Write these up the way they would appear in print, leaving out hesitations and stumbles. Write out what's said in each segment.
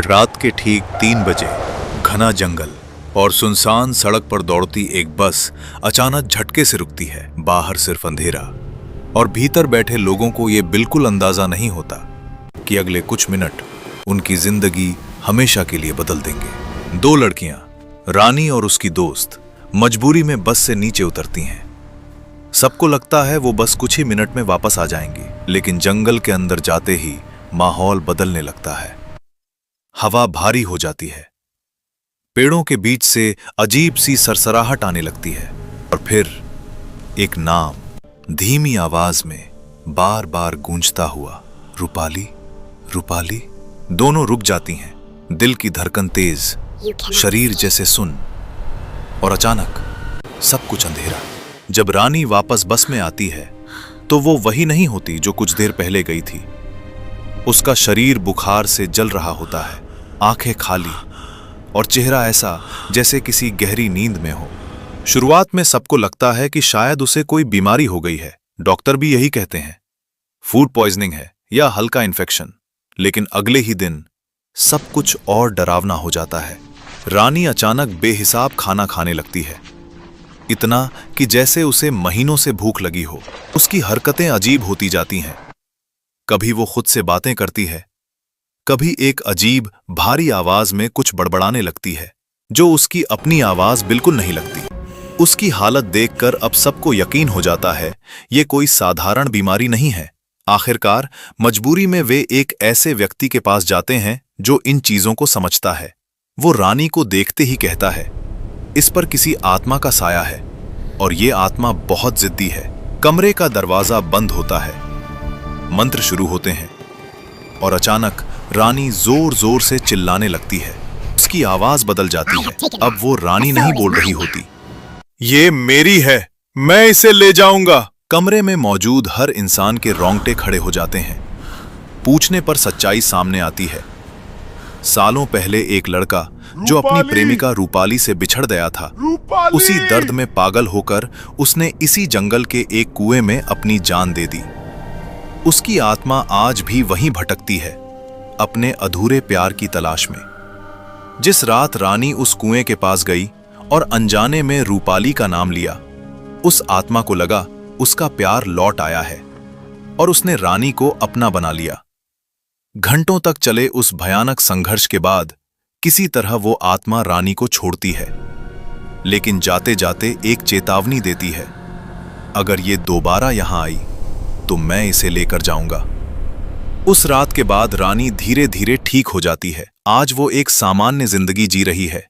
रात के ठीक 3 बजे घना जंगल और सुनसान सड़क पर दौड़ती एक बस अचानक झटके से रुकती है। बाहर सिर्फ अंधेरा और भीतर बैठे लोगों को यह बिल्कुल अंदाजा नहीं होता कि अगले कुछ मिनट उनकी जिंदगी हमेशा के लिए बदल देंगे। 2 लड़कियां, रानी और उसकी दोस्त, मजबूरी में बस से नीचे उतरती हैं। सबको लगता है वो बस कुछ ही मिनट में वापस आ जाएंगी, लेकिन जंगल के अंदर जाते ही माहौल बदलने लगता है। हवा भारी हो जाती है, पेड़ों के बीच से अजीब सी सरसराहट आने लगती है और फिर एक नाम धीमी आवाज में बार बार गूंजता हुआ, रूपाली, रूपाली। दोनों रुक जाती हैं, दिल की धड़कन तेज, शरीर जैसे सुन, और अचानक सब कुछ अंधेरा। जब रानी वापस बस में आती है तो वो वही नहीं होती जो कुछ देर पहले गई थी। उसका शरीर बुखार से जल रहा होता है, आंखें खाली और चेहरा ऐसा जैसे किसी गहरी नींद में हो। शुरुआत में सबको लगता है कि शायद उसे कोई बीमारी हो गई है। डॉक्टर भी यही कहते हैं, फूड पॉइजनिंग है या हल्का इन्फेक्शन। लेकिन अगले ही दिन सब कुछ और डरावना हो जाता है। रानी अचानक बेहिसाब खाना खाने लगती है, इतना कि जैसे उसे महीनों से भूख लगी हो। उसकी हरकतें अजीब होती जाती हैं। कभी वो खुद से बातें करती है, कभी एक अजीब भारी आवाज में कुछ बड़बड़ाने लगती है जो उसकी अपनी आवाज बिल्कुल नहीं लगती। उसकी हालत देखकर अब सबको यकीन हो जाता है ये कोई साधारण बीमारी नहीं है। आखिरकार मजबूरी में वे एक ऐसे व्यक्ति के पास जाते हैं जो इन चीजों को समझता है। वो रानी को देखते ही कहता है, इस पर किसी आत्मा का साया है और ये आत्मा बहुत जिद्दी है। कमरे का दरवाजा बंद होता है, मंत्र शुरू होते हैं और अचानक रानी जोर जोर से चिल्लाने लगती है। उसकी आवाज बदल जाती है, अब वो रानी नहीं बोल रही होती। ये मेरी है, मैं इसे ले जाऊंगा। कमरे में मौजूद हर इंसान के रोंगटे खड़े हो जाते हैं। पूछने पर सच्चाई सामने आती है। सालों पहले एक लड़का जो अपनी प्रेमिका रूपाली से बिछड़ गया था, उसी दर्द में पागल होकर उसने इसी जंगल के एक कुएं में अपनी जान दे दी। उसकी आत्मा आज भी वहीं भटकती है, अपने अधूरे प्यार की तलाश में। जिस रात रानी उस कुएं के पास गई और अनजाने में रूपाली का नाम लिया, उस आत्मा को लगा उसका प्यार लौट आया है और उसने रानी को अपना बना लिया। घंटों तक चले उस भयानक संघर्ष के बाद किसी तरह वो आत्मा रानी को छोड़ती है, लेकिन जाते जाते एक चेतावनी देती है, अगर ये दोबारा यहां आई तो मैं इसे लेकर जाऊंगा। उस रात के बाद रानी धीरे धीरे ठीक हो जाती है। आज वो एक सामान्य जिंदगी जी रही है,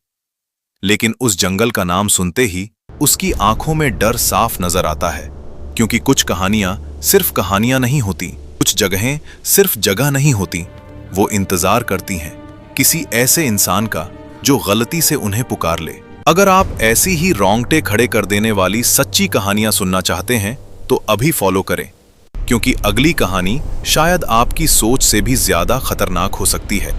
लेकिन उस जंगल का नाम सुनते ही उसकी आंखों में डर साफ नजर आता है, क्योंकि कुछ कहानियां सिर्फ कहानियां नहीं होती, कुछ जगहें सिर्फ जगह नहीं होती, वो इंतजार करती हैं किसी ऐसे इंसान का जो गलती से उन्हें पुकार ले। अगर आप ऐसी ही रोंगटे खड़े कर देने वाली सच्ची कहानियां सुनना चाहते हैं तो अभी फॉलो करें, क्योंकि अगली कहानी शायद आपकी सोच से भी ज्यादा खतरनाक हो सकती है।